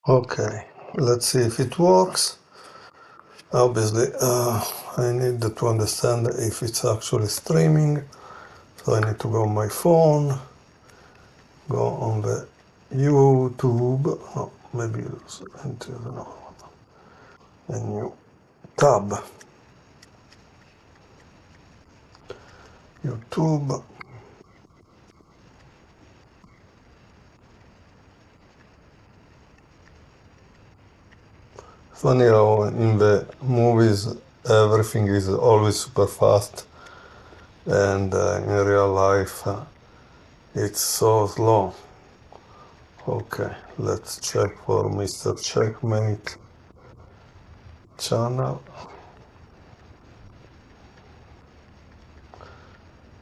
Okay, let's see if it works. Obviously, I need to understand if it's actually streaming. So I need to go on my phone, go on the YouTube. No, maybe use into another one. A new tab. YouTube. Funny how in the movies everything is always super fast, and in real life it's so slow. Okay, let's check for Mr. Checkmate channel.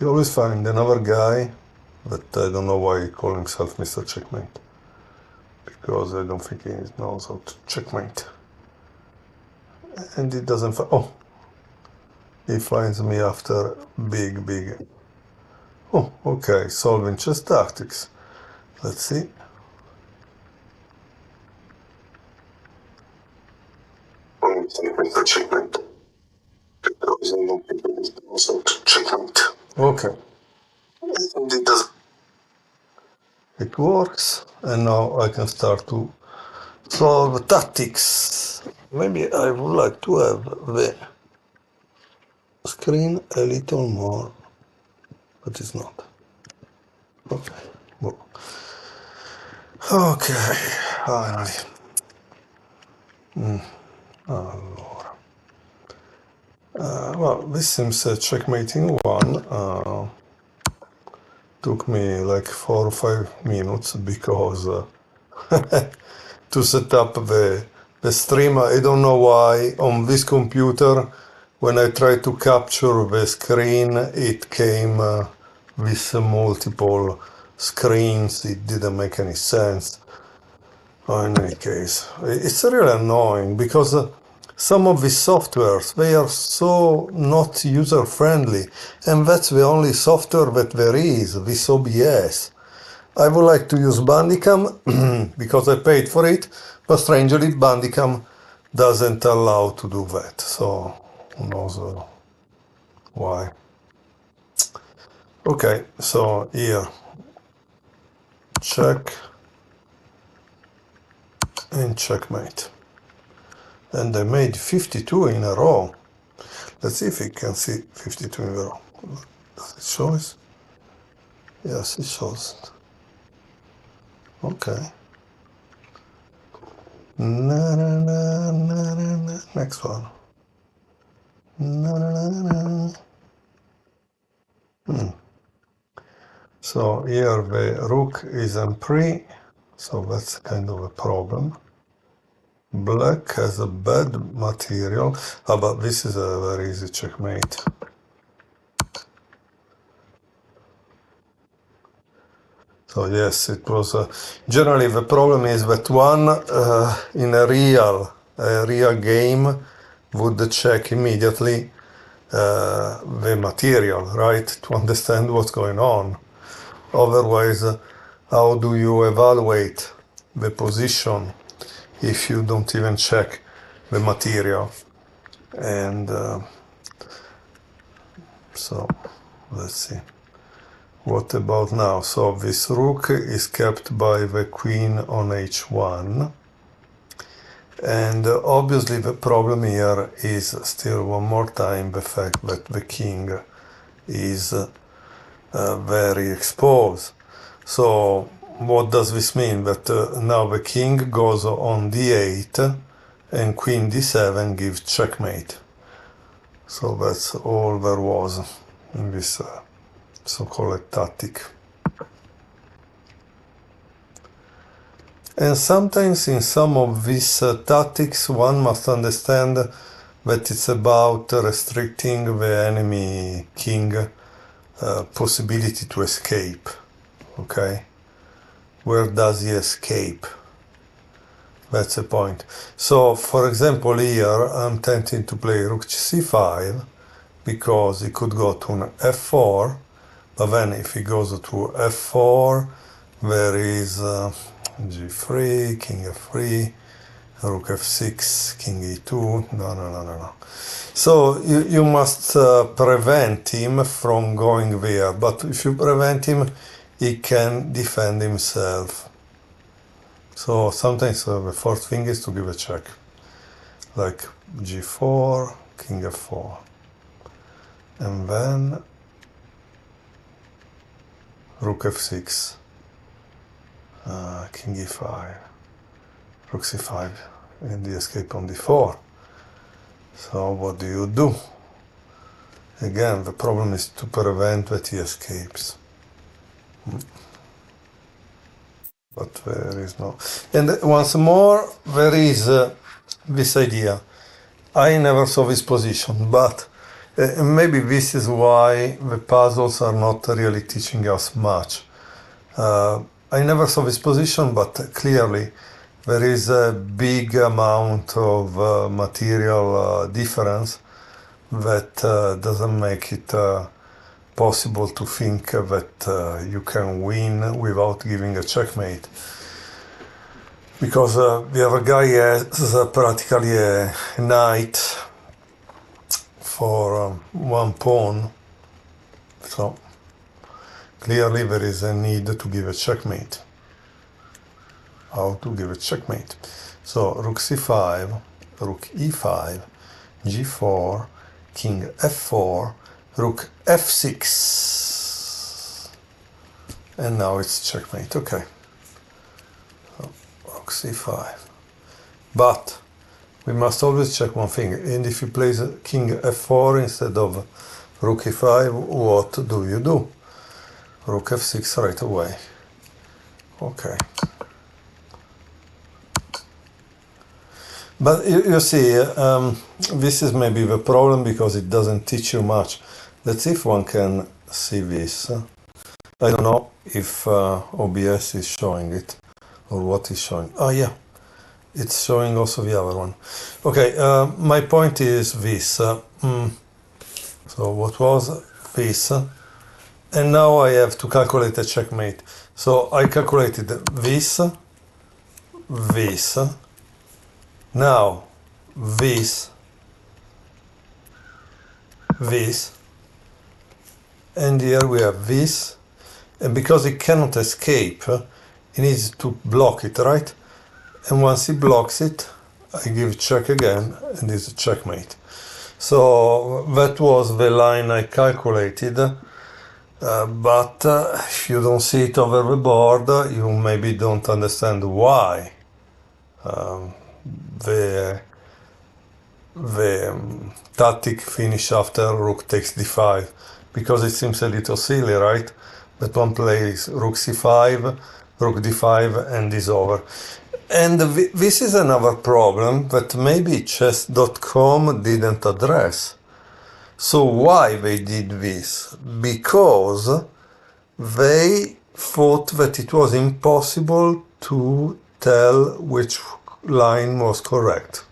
You always find another guy, but I don't know why he calls himself Mr. Checkmate, because I don't think he knows how to checkmate. And he doesn't oh, he finds me after big. Oh, okay, solving chess tactics. Let's see. Mr. Checkmate. Because I don't think he knows how to checkmate. Okay. And it does. It works, and now I can start to solve tactics. Maybe I would like to have the screen a little more, but it's not. Okay. Well. Okay, finally. Allora. Well, this seems checkmating one. Took me like 4 or 5 minutes because to set up the stream. I don't know why on this computer when I tried to capture the screen it came with multiple screens. It didn't make any sense. In any case, it's really annoying because some of these softwares, they are so not user-friendly, and that's the only software that there is, this OBS. I would like to use Bandicam because I paid for it, but strangely Bandicam doesn't allow to do that, so who knows why. Okay, so here, check and checkmate. And I made 52 in a row. Let's see if we can see 52 in a row. Does it show us? Yes, it shows. Okay. Next one. So here the rook is en pre, so that's kind of a problem. Black has a bad material, but this is a very easy checkmate. So yes, it was. Generally, the problem is that one in a real game would check immediately the material, right, to understand what's going on. Otherwise, how do you evaluate the position if you don't even check the material? And so, let's see. What about now? So this rook is kept by the queen on h1. And obviously the problem here is still one more time the fact that the king is very exposed. So what does this mean? That now the king goes on d8 and queen d7 gives checkmate. So that's all there was in this so-called tactic. And sometimes in some of these tactics one must understand that it's about restricting the enemy king possibility to escape. Okay? Where does he escape? That's the point. So, for example, here I'm tempting to play rook c5 because he could go to an f4, but then if he goes to f4, there is g3, king f3, rook f6, king e2. No. So you must prevent him from going there, but if you prevent him, he can defend himself. So sometimes the first thing is to give a check, like g4, king f4, and then rook f6, king e5, rook c5, and the escape on d4. So what do you do? Again, the problem is to prevent that he escapes. But there is no... And once more, there is this idea. I never saw this position, but maybe this is why the puzzles are not really teaching us much. I never saw this position, but clearly there is a big amount of material difference that doesn't make it possible to think that you can win without giving a checkmate. Because the other guy has practically a knight for one pawn. So clearly there is a need to give a checkmate. How to give a checkmate? So rook c5, rook e5, g4, king f4, rook f6, and now it's checkmate. Okay, so, rook c5, but we must always check one thing, and if you place king f4 instead of rook e5, what do you do? Rook f6 right away. Okay. But you see, this is maybe the problem because it doesn't teach you much. Let's see if one can see this. I don't know if OBS is showing it or what is showing. Oh yeah, it's showing also the other one. Okay, my point is this. So what was this? And now I have to calculate a checkmate. So I calculated this, now this, and here we have this, and because it cannot escape, he needs to block it, right? And once he blocks it, I give check again, and it's a checkmate. So that was the line I calculated, but if you don't see it over the board, you maybe don't understand why the tactic finish after rook takes d5, because it seems a little silly, right? That one plays rook c5, rook d5, and is over. And this is another problem that maybe chess.com didn't address. So why they did this? Because they thought that it was impossible to tell which line was correct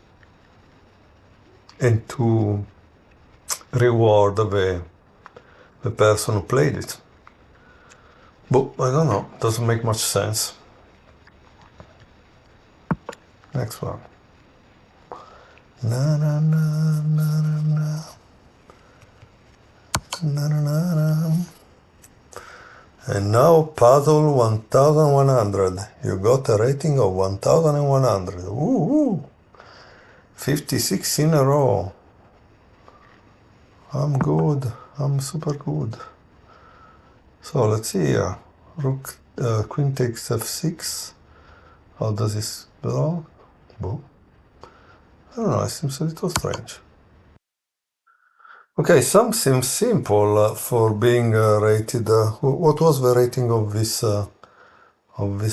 and to reward the person who played it. But I don't know, doesn't make much sense. Next one. Na na na na na na na na na. And now puzzle 1100. You got a rating of 1100. Woo! 56 in a row. I'm good. I'm super good. So let's see here. Rook, queen takes f6. How does this belong? Boom. I don't know. It seems a little strange. Okay, some seems simple for being rated. What was the rating of this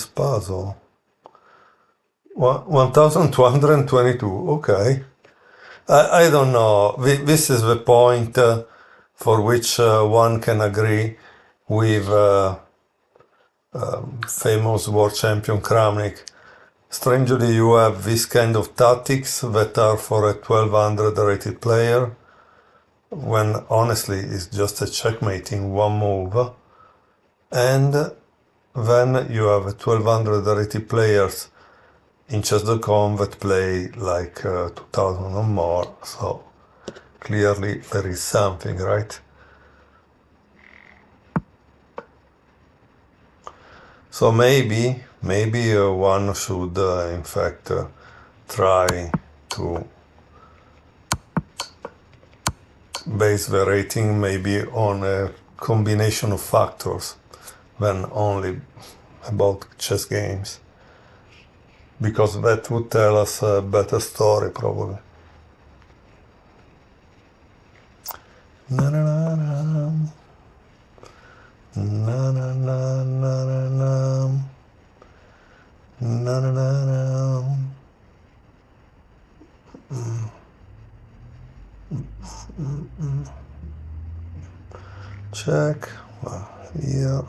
puzzle? 1222. Okay. I don't know. This is the point for which one can agree with famous world champion Kramnik. Strangely, you have this kind of tactics that are for a 1200 rated player, when honestly it's just a checkmate in one move. And then you have 1280 players in chess.com that play like 2000 or more, so clearly there is something, right? So maybe one should in fact try to base the rating maybe on a combination of factors than only about chess games, because that would tell us a better story probably. Na na na na na na na na na na na. Check here,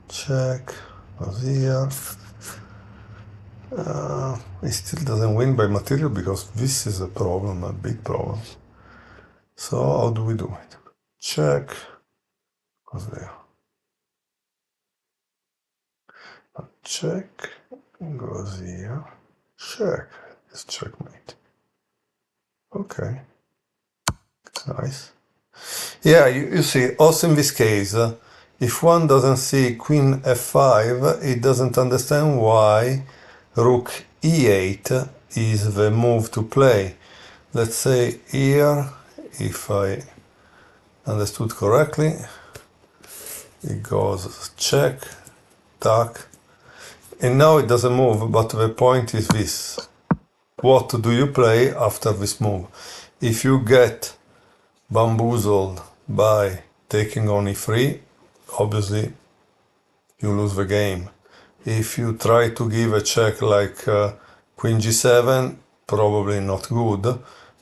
check here. He still doesn't win by material because this is a problem, a big problem. So how do we do it? Check goes there. Check goes here. Check is checkmate. Okay, nice. Yeah, you see, also in this case, if one doesn't see queen f5, it doesn't understand why rook e8 is the move to play. Let's say here, if I understood correctly, it goes check, tack, and now it doesn't move, but the point is this. What do you play after this move? If you get bamboozled by taking on e3, obviously you lose the game. If you try to give a check like queen g7, probably not good,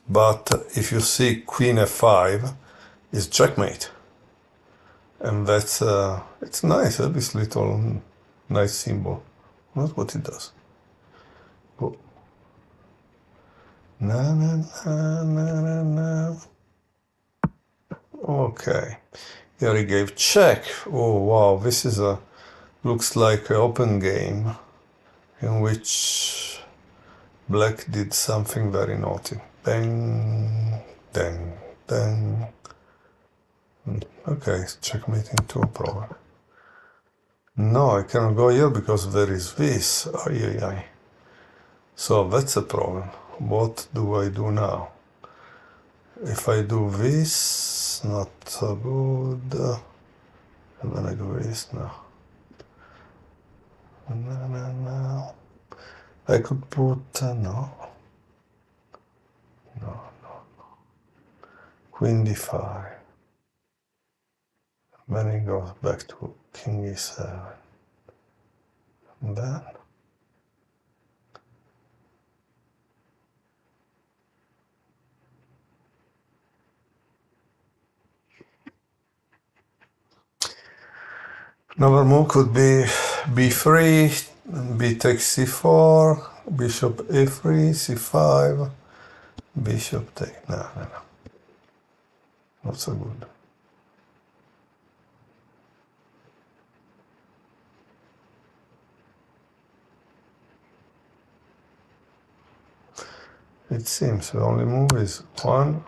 but if you see queen f5, it's checkmate. And that's, it's nice, this little nice symbol. That's what it does. Oh. Na na na na na na. Okay, here he gave check. Oh wow, this is a looks like an open game in which black did something very naughty. Bang, dang, dang. Okay, it's checkmating too probably. No, I cannot go here because there is this. Ay, ay, ay. So that's a problem. What do I do now? If I do this, not so good. And then I do this now. No. I could put, no. Queen d5. Then it goes back to king e7. And then another move could be b3, b takes c4, bishop a3, c5, bishop take. No. Not so good. It seems the only move is one.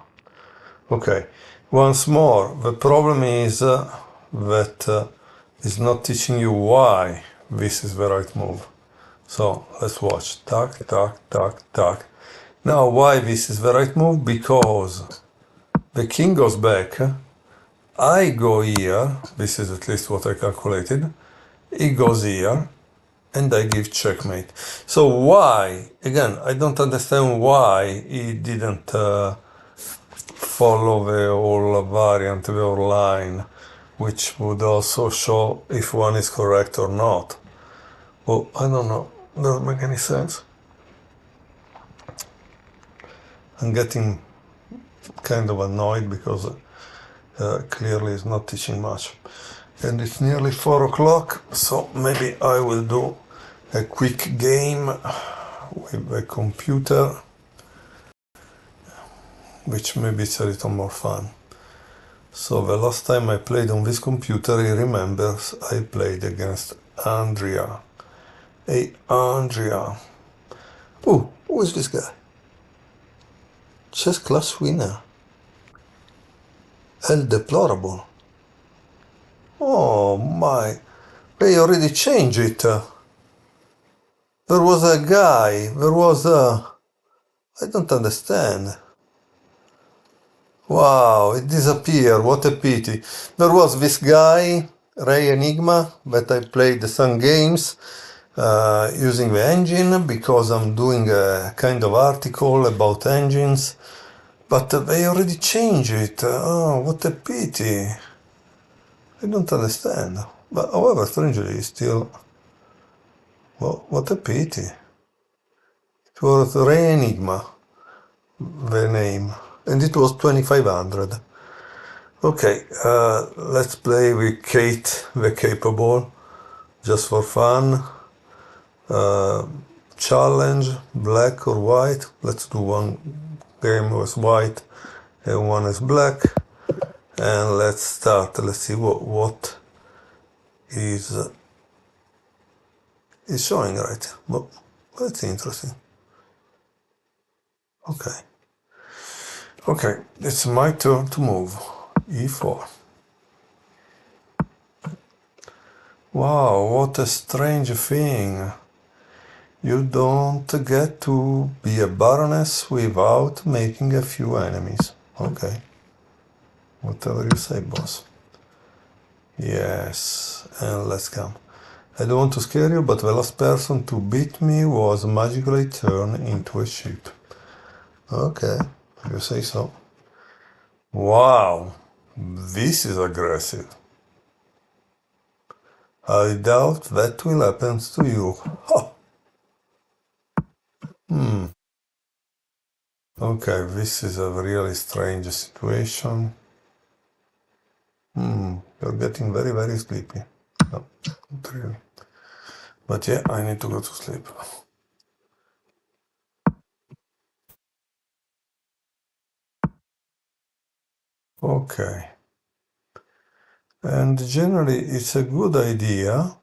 Okay, once more, the problem is that it's not teaching you why this is the right move. So let's watch. Tack, tack, tack, tack. Now, why this is the right move? Because the king goes back. I go here. This is at least what I calculated. He goes here. And I give checkmate. So why? Again, I don't understand why he didn't follow the whole variant, the whole line, which would also show if one is correct or not. Well, I don't know. Doesn't make any sense. I'm getting kind of annoyed because clearly it's not teaching much. And it's nearly 4 o'clock, so maybe I will do a quick game with a computer, which maybe it's a little more fun. So the last time I played on this computer, he remembers I played against Andrea. Hey, Andrea. Oh, who is this guy? Chess class winner. El Deplorable. Oh my. They already changed it. There was a guy. There was a... I don't understand. Wow, it disappeared. What a pity. There was this guy, Ray Enigma, that I played some games using the engine because I'm doing a kind of article about engines. But they already changed it. Oh, what a pity. I don't understand. But however, strangely, it's still... Well, what a pity. It was Ray Enigma, the name. And it was 2500. Okay, let's play with Kate the Capable, just for fun. Challenge, black or white. Let's do one game with white and one is black. And let's start. Let's see what is showing right. Well, that's interesting. Okay. Okay, it's my turn to move. E4. Wow, what a strange thing. You don't get to be a baroness without making a few enemies. Okay. Whatever you say, boss. Yes, and let's come. I don't want to scare you, but the last person to beat me was magically turned into a sheep. Okay, if you say so. Wow, this is aggressive. I doubt that will happen to you. Okay, this is a really strange situation. You're getting very, very sleepy. No, not really. But yeah, I need to go to sleep. Okay. And generally, it's a good idea.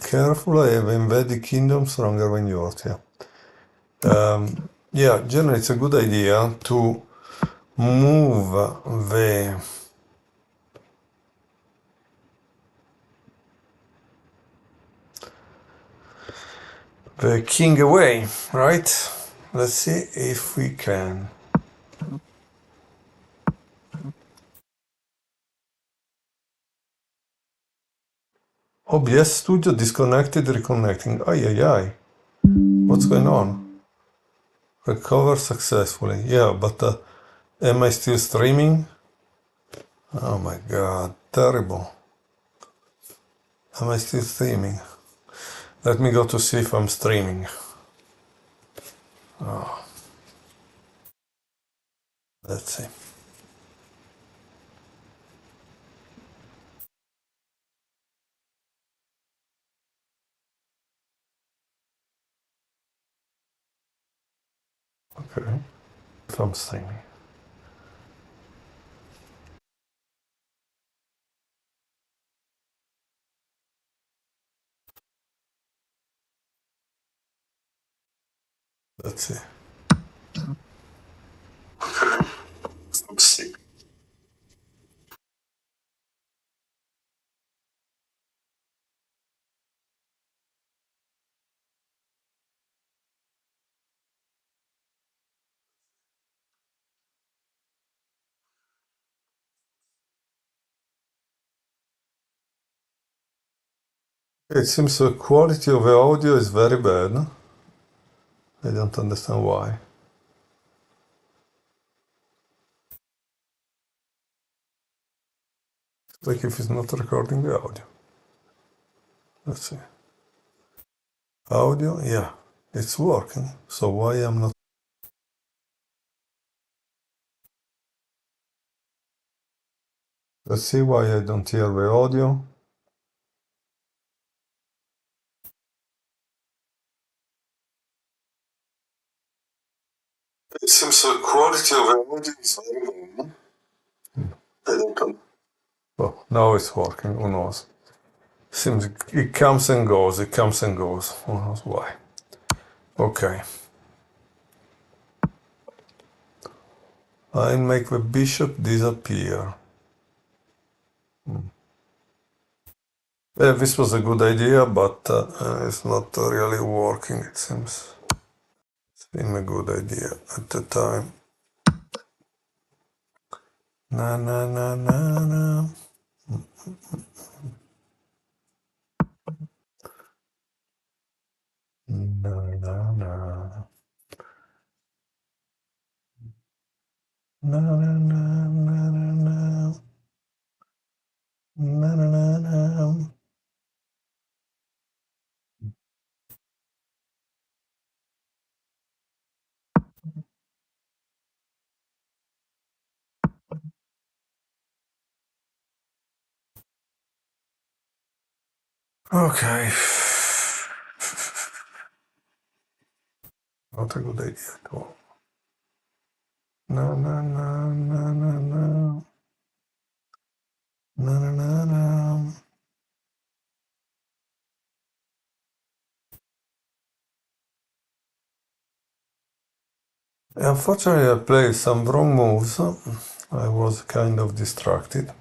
Careful, I have invaded kingdoms stronger than yours, yeah. Yeah, generally, it's a good idea to move the king away, right? Let's see if we can. OBS Studio disconnected, reconnecting. Ay, ay, ay. What's going on? Recover successfully. Yeah, but am I still streaming? Oh my god, terrible. Am I still streaming? Let me go to see if I'm streaming. Oh, let's see. Okay, if I'm streaming. Let's see. Let's see. It seems the quality of the audio is very bad. I don't understand why. Like if it's not recording the audio. Let's see. Audio, yeah, it's working. So why I'm not? Let's see why I don't hear the audio. It seems the quality of the audio is very bad. Well, now it's working, who knows? Seems it comes and goes, it comes and goes. Who knows why? Okay. I make the bishop disappear. This was a good idea, but it's not really working, it seems. It's been a good idea at the time. Na na na na na. Na na na. Na na na na na na. Na na na na. Okay. Not a good idea at all. Na na na na na na. Na na na na. Unfortunately, I played some wrong moves. I was kind of distracted,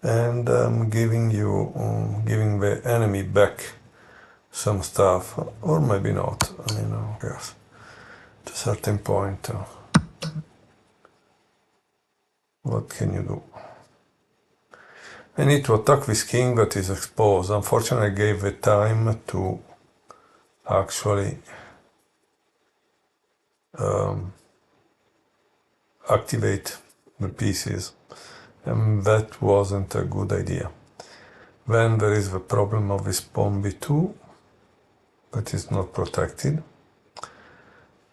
and I'm giving giving the enemy back some stuff, or maybe not. I mean, yes, to a certain point. What can you do? I need to attack this king that is exposed. Unfortunately, I gave the time to actually activate the pieces, and that wasn't a good idea. Then there is the problem of this pawn b2 that is not protected,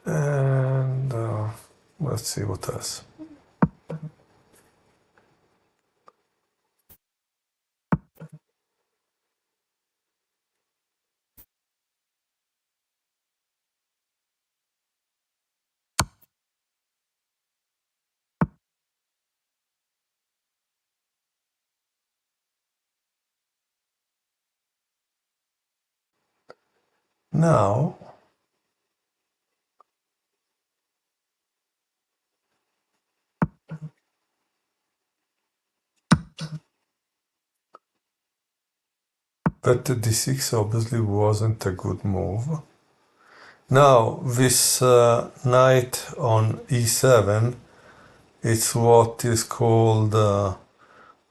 and let's see what else. Now that d6 obviously wasn't a good move. Now this knight on e7, it's what is called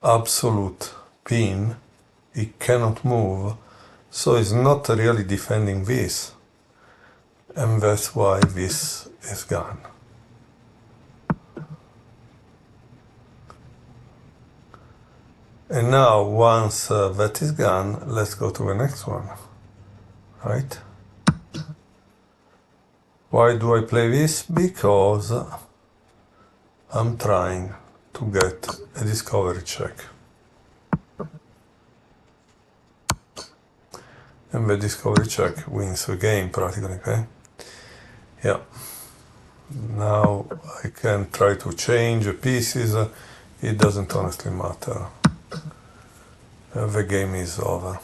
absolute pin. It cannot move, so it's not really defending this, and that's why this is gone. And now once that is gone, let's go to the next one, right? Why do I play this? Because I'm trying to get a discovery check. And the discovery check wins the game practically, okay? Yeah. Now I can try to change the pieces. It doesn't honestly matter. The game is over.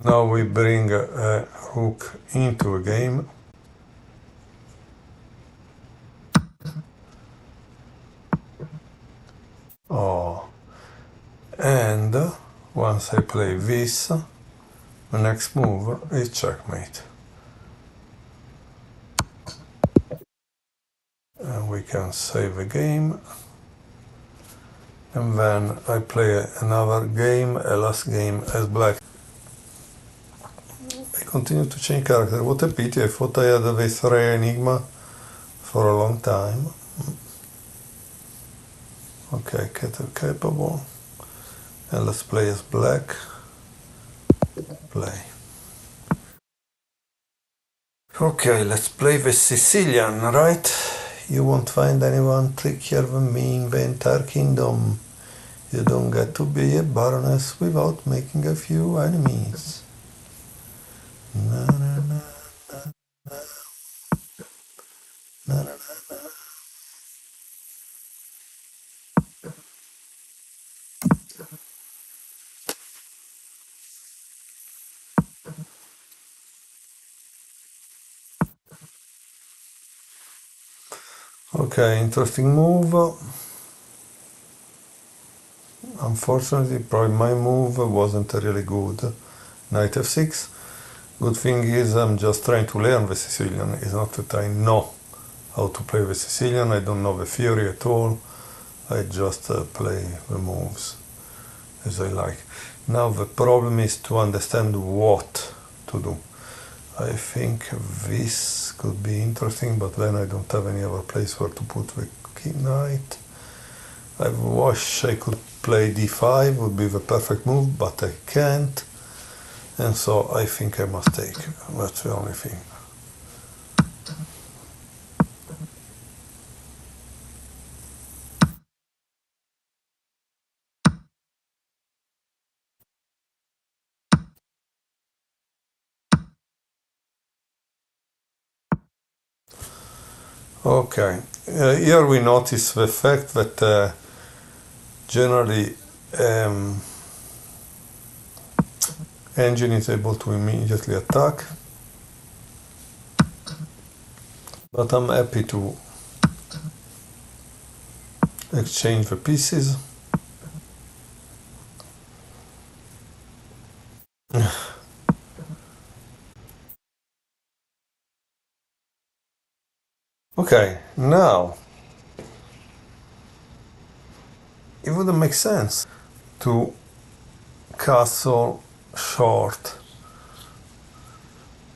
Now we bring a rook into a game. Oh, and once I play this, the next move is checkmate. And we can save the game. And then I play another game, a last game as black. I continue to change character. What a pity. I thought I had this rare enigma for a long time. Okay, capable. And let's play as black. Play. Okay, let's play the Sicilian, right? You won't find anyone trickier than me in the entire kingdom. You don't get to be a baroness without making a few enemies. Na, na, na, na, na. Okay, interesting move. Unfortunately, probably my move wasn't really good. Knight f6. Good thing is I'm just trying to learn the Sicilian. It's not that I know how to play the Sicilian. I don't know the theory at all. I just play the moves as I like. Now the problem is to understand what to do. I think this could be interesting, but then I don't have any other place where to put the knight. I wish I could play d5, would be the perfect move, but I can't. And so I think I must take. That's the only thing. Okay, here we notice the fact that generally engine is able to immediately attack, but I'm happy to exchange the pieces. Okay, now it wouldn't make sense to castle short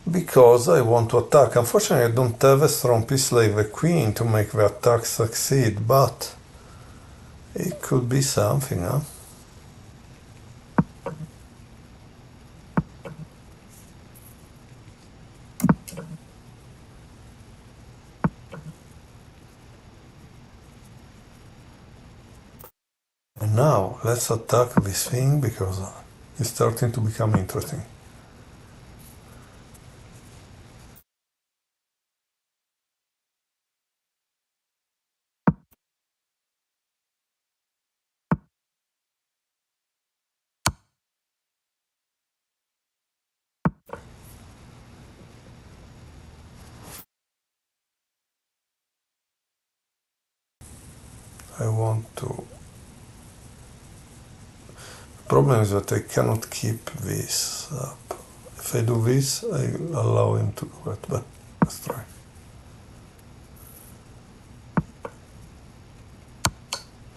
because I want to attack. Unfortunately, I don't have a strong piece like the queen to make the attack succeed, but it could be something, huh? And now let's attack this thing because it's starting to become interesting. I want to. The problem is that I cannot keep this up. If I do this, I allow him to do it, but let's try.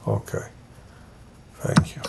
Okay, thank you.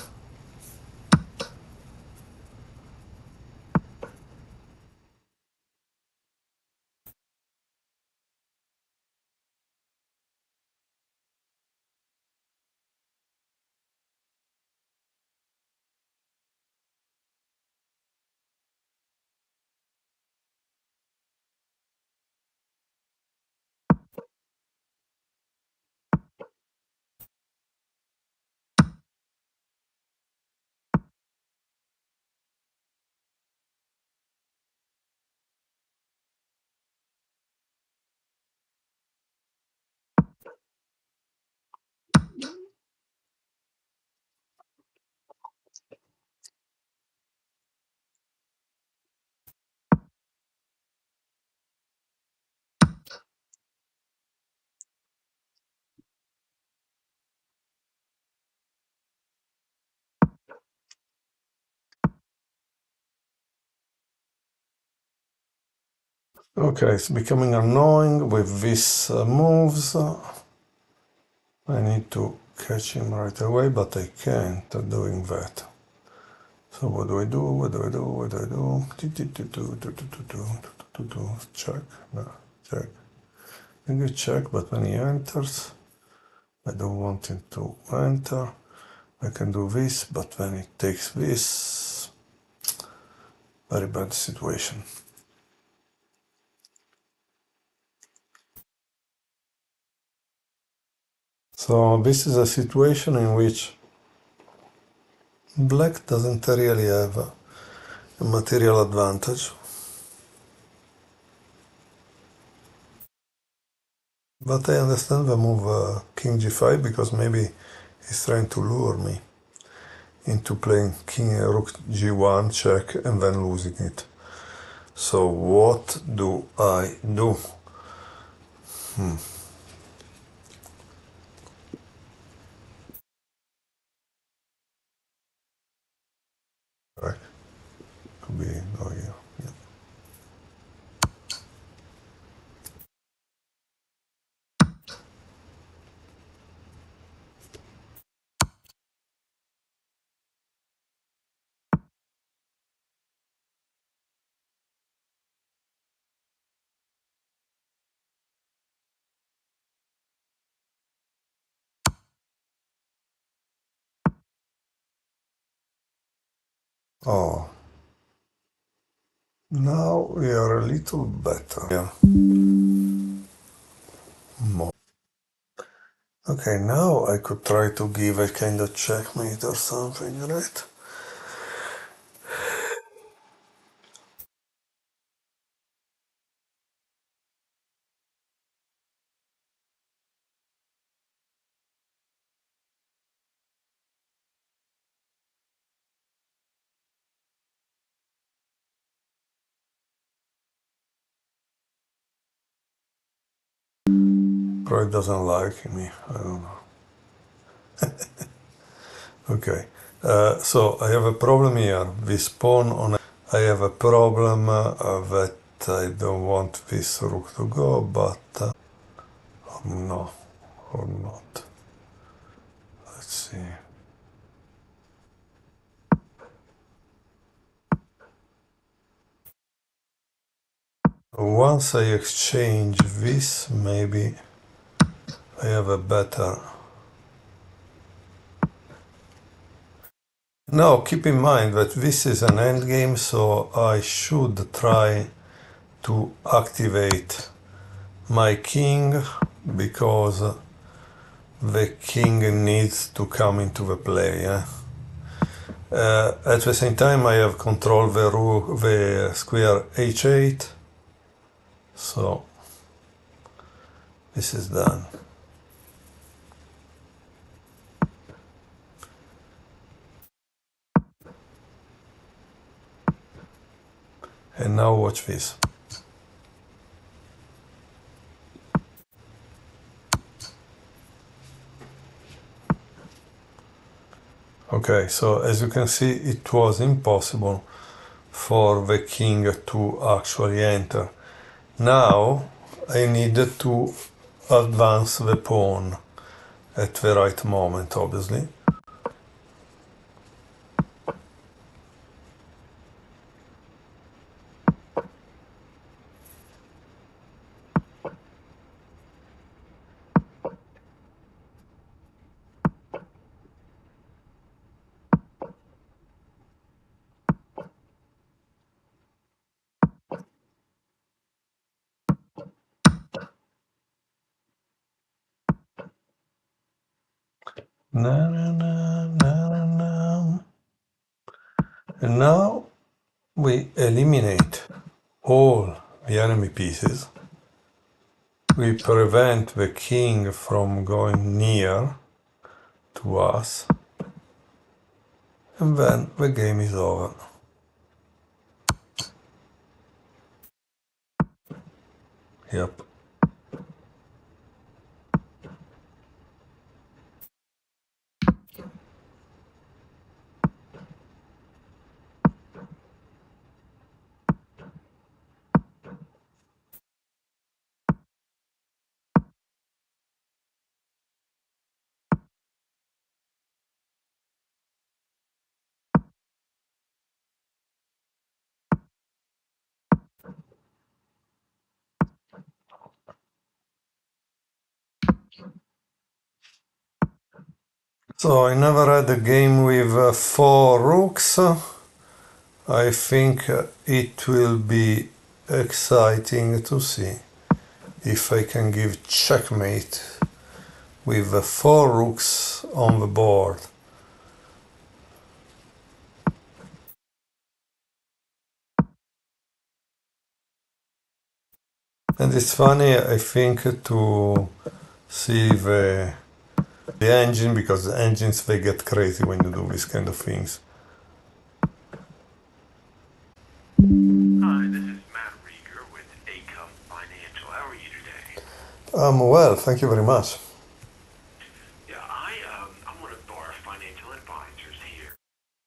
Okay, it's becoming annoying with these moves. I need to catch him right away, but I can't doing that. So what do I do? What do I do? What do I do? Check. No, check. I can check, but when he enters, I don't want him to enter. I can do this, but when it takes this, very bad situation. So this is a situation in which black doesn't really have a material advantage. But I understand the move king g5 because maybe he's trying to lure me into playing king rook g1 check and then losing it. So what do I do? Right. Could be no here. Yeah. Oh, now we are a little better. Yeah. More. Okay, now I could try to give a kind of checkmate or something, right? Probably doesn't like me. I don't know. Okay. So I have a problem here. This pawn on. I have a problem that I don't want this rook to go, but no, or not. Let's see. Once I exchange this, maybe I have a better. Now, keep in mind that this is an endgame, so I should try to activate my king because the king needs to come into the play. At the same time, I have control the square h8, so this is done. And now watch this. Okay, so as you can see, it was impossible for the king to actually enter. Now I needed to advance the pawn at the right moment, obviously. Na, na, na, na, na. And now we eliminate all the enemy pieces. We prevent the king from going near to us. And then the game is over. Yep. So I never had a game with 4 rooks. I think it will be exciting to see if I can give checkmate with 4 rooks on the board. And it's funny, I think, to see the engine, because the engines, they get crazy when you do these kind of things. Hi, this is Matt Rieger with ACUM Financial. How are you today? Well, thank you very much.